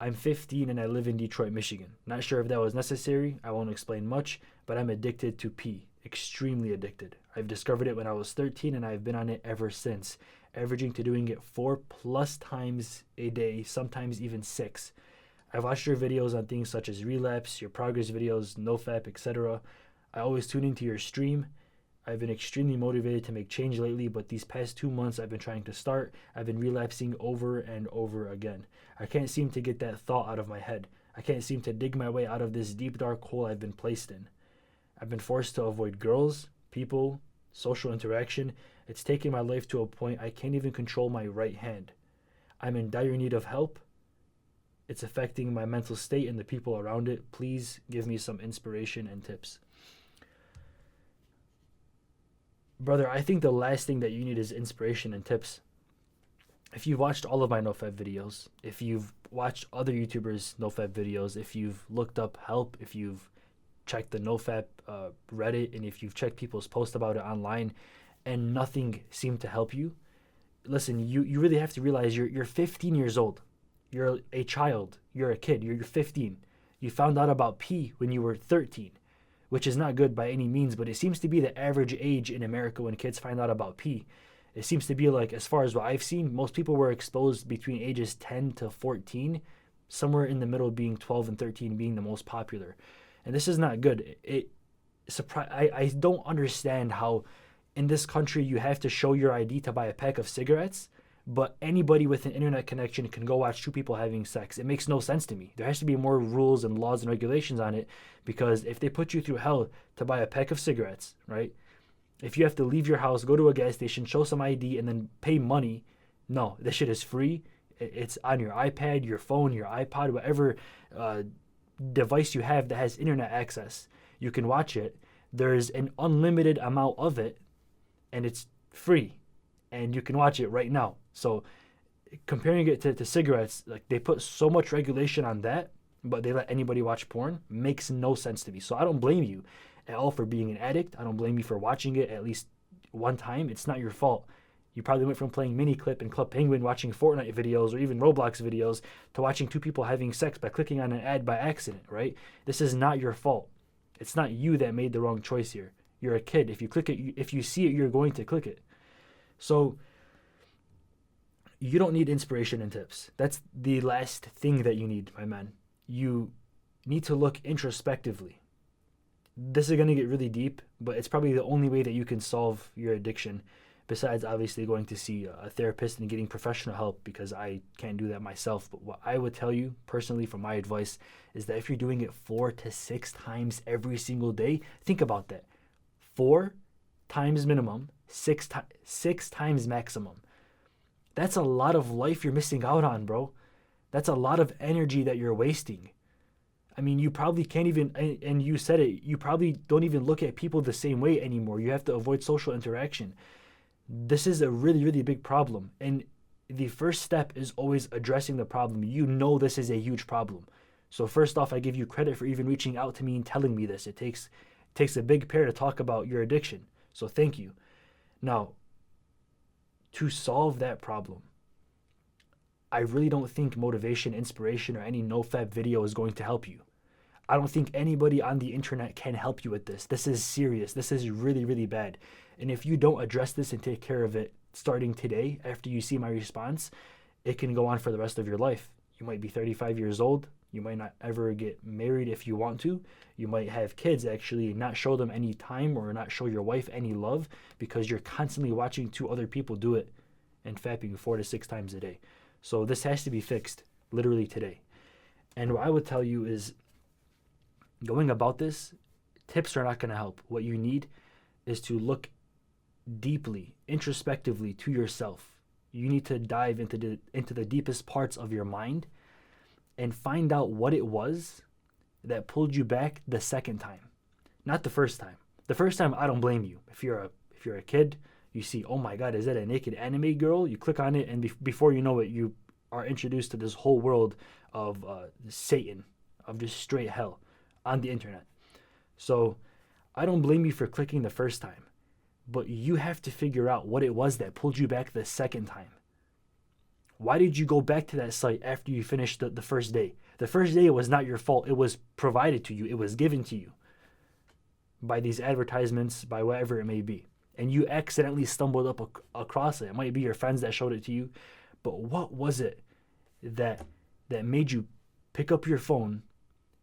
I'm 15 and I live in Detroit, Michigan. Not sure if that was necessary. I won't explain much, but I'm addicted to pee. Extremely addicted. I've discovered it when I was 13 and I've been on it ever since, averaging to doing it 4+ times a day, sometimes even 6. I've watched your videos on things such as relapse, your progress videos, nofap, etc. I always tune into your stream. I've been extremely motivated to make change lately, but these past 2 months I've been trying to start. I've been relapsing over and over again. I can't seem to get that thought out of my head. I can't seem to dig my way out of this deep dark hole I've been placed in. I've been forced to avoid girls, people, social interaction. It's taken my life to a point I can't even control my right hand. I'm in dire need of help. It's affecting my mental state and the people around it. Please give me some inspiration and tips. Brother, I think the last thing that you need is inspiration and tips. If you've watched all of my nofap videos, if you've watched other YouTubers' nofap videos, if you've looked up help, if you've checked the nofap Reddit, and if you've checked people's posts about it online, and nothing seemed to help you, listen, you really have to realize you're 15 years old. You're a child. You're a kid. You're 15. You found out about pee when you were 13, which is not good by any means, but it seems to be the average age in America when kids find out about pee. It seems to be like, as far as what I've seen, most people were exposed between ages 10 to 14, somewhere in the middle being 12 and 13 being the most popular. And this is not good. I don't understand how in this country you have to show your ID to buy a pack of cigarettes, but anybody with an internet connection can go watch two people having sex. It makes no sense to me. There has to be more rules and laws and regulations on it, because if they put you through hell to buy a pack of cigarettes, right? If you have to leave your house, go to a gas station, show some ID, and then pay money, no, this shit is free. It's on your iPad, your phone, your iPod, whatever device you have that has internet access. You can watch it. There's an unlimited amount of it, and it's free, and you can watch it right now. So comparing it to cigarettes, like, they put so much regulation on that, but they let anybody watch porn, makes no sense to me. So I don't blame you at all for being an addict. I don't blame you for watching it at least one time. It's not your fault. You probably went from playing Miniclip and Club Penguin, watching Fortnite videos or even Roblox videos, to watching two people having sex by clicking on an ad by accident, right? This is not your fault. It's not you that made the wrong choice here. You're a kid. If you click it, if you see it, you're going to click it. So you don't need inspiration and tips. That's the last thing that you need, my man. You need to look introspectively. This is going to get really deep, but it's probably the only way that you can solve your addiction, besides obviously going to see a therapist and getting professional help, because I can't do that myself. But what I would tell you personally from my advice is that if you're doing it 4 to 6 times every single day, think about that. 4 times minimum, 6 times maximum. That's a lot of life you're missing out on, bro. That's a lot of energy that you're wasting. I mean, you probably can't even, and you said it, you probably don't even look at people the same way anymore. You have to avoid social interaction. This is a really, really big problem. And the first step is always addressing the problem. You know this is a huge problem. So first off, I give you credit for even reaching out to me and telling me this. It takes a big pair to talk about your addiction. So thank you. Now, to solve that problem, I really don't think motivation, inspiration, or any nofap video is going to help you. I don't think anybody on the internet can help you with this. This is serious. This is really, really bad. And if you don't address this and take care of it starting today, after you see my response, it can go on for the rest of your life. You might be 35 years old. You might not ever get married if you want to. You might have kids, actually, not show them any time or not show your wife any love because you're constantly watching 2 other people do it and fapping 4 to 6 times a day. So this has to be fixed literally today. And what I would tell you is, going about this, tips are not going to help. What you need is to look deeply, introspectively to yourself. You need to dive into the deepest parts of your mind and find out what it was that pulled you back the second time, not the first time. The first time, I don't blame you. If you're a kid, you see, oh my God, is that a naked anime girl? You click on it, and before you know it, you are introduced to this whole world of Satan, of just straight hell on the internet. So I don't blame you for clicking the first time, but you have to figure out what it was that pulled you back the second time. Why did you go back to that site after you finished the first day? The first day was not your fault. It was provided to you. It was given to you by these advertisements, by whatever it may be. And you accidentally stumbled up across it. It might be your friends that showed it to you. But what was it that made you pick up your phone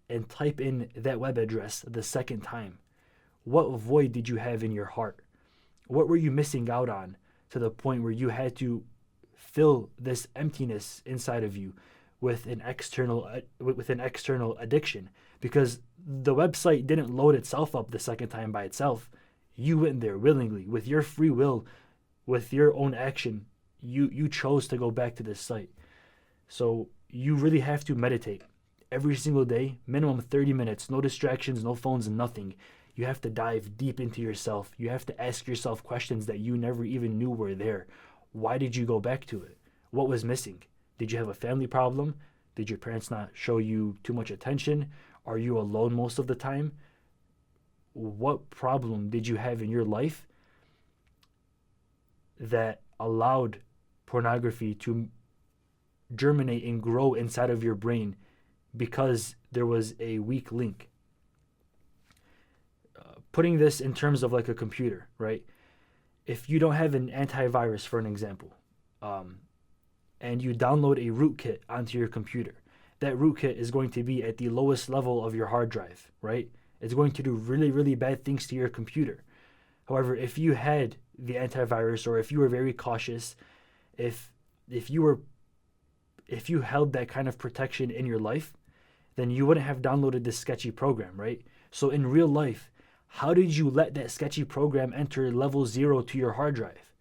and type in that web address the second time? What void did you have in your heart? What were you missing out on to the point where you had to fill this emptiness inside of you with an external addiction? Because the website didn't load itself up the second time by itself. You went there willingly, with your free will, with your own action. You chose to go back to this site. So you really have to meditate every single day, minimum 30 minutes, no distractions, no phones, nothing. You have to dive deep into yourself. You have to ask yourself questions that you never even knew were there. Why did you go back to it? What was missing? Did you have a family problem? Did your parents not show you too much attention? Are you alone most of the time? What problem did you have in your life that allowed pornography to germinate and grow inside of your brain because there was a weak link? Putting this in terms of like a computer, right? If you don't have an antivirus, for an example, and you download a rootkit onto your computer, that rootkit is going to be at the lowest level of your hard drive, right? It's going to do really, really bad things to your computer. However, if you had the antivirus, or if you were very cautious, if you held that kind of protection in your life, then you wouldn't have downloaded this sketchy program, right? So in real life, how did you let that sketchy program enter level 0 to your hard drive?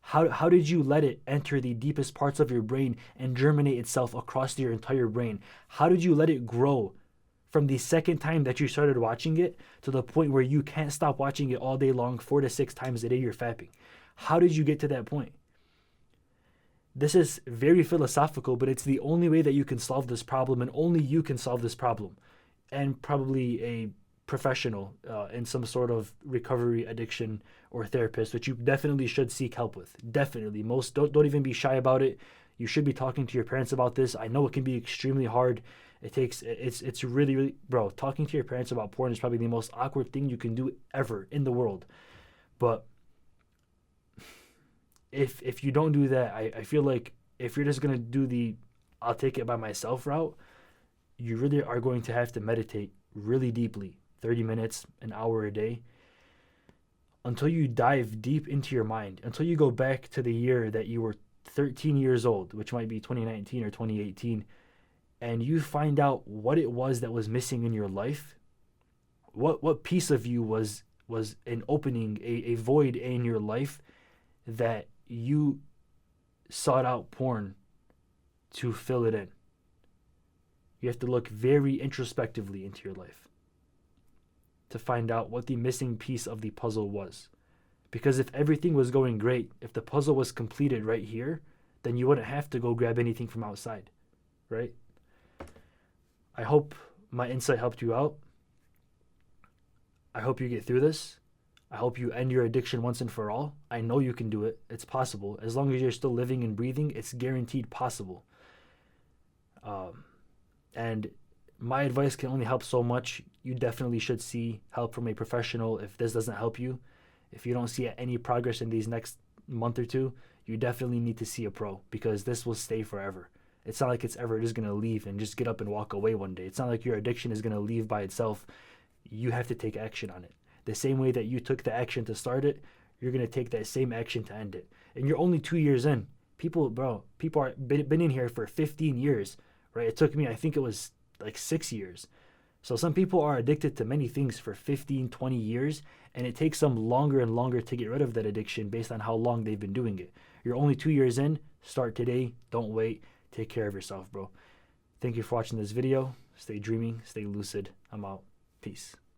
How did you let it enter the deepest parts of your brain and germinate itself across your entire brain? How did you let it grow from the second time that you started watching it to the point where you can't stop watching it all day long, 4 to 6 times a day you're fapping? How did you get to that point? This is very philosophical, but it's the only way that you can solve this problem, and only you can solve this problem. And probably a professional in some sort of recovery, addiction, or therapist, which you definitely should seek help with. Definitely. Most don't even be shy about it. You should be talking to your parents about this. I know it can be extremely hard. It's really, really, bro, talking to your parents about porn is probably the most awkward thing you can do ever in the world. But if you don't do that, I feel like if you're just going to do the I'll take it by myself route, you really are going to have to meditate really deeply, 30 minutes, an hour a day, until you dive deep into your mind, until you go back to the year that you were 13 years old, which might be 2019 or 2018, and you find out what it was that was missing in your life, what piece of you was an opening, a void in your life that you sought out porn to fill it in. You have to look very introspectively into your life to find out what the missing piece of the puzzle was. Because if everything was going great, if the puzzle was completed right here, then you wouldn't have to go grab anything from outside, right? I hope my insight helped you out. I hope you get through this. I hope you end your addiction once and for all. I know you can do it. It's possible. As long as you're still living and breathing, it's guaranteed possible. And my advice can only help so much. You definitely should see help from a professional if this doesn't help you. If you don't see any progress in these next month or two, you definitely need to see a pro, because this will stay forever. It's not like it's ever just going to leave and just get up and walk away one day. It's not like your addiction is going to leave by itself. You have to take action on it. The same way that you took the action to start it, you're going to take that same action to end it. And you're only 2 years in. People are been in here for 15 years, right? It took me, I think it was like 6 years. So some people are addicted to many things for 15, 20 years, and it takes them longer and longer to get rid of that addiction based on how long they've been doing it. You're only 2 years in. Start today. Don't wait. Take care of yourself, bro. Thank you for watching this video. Stay dreaming. Stay lucid. I'm out. Peace.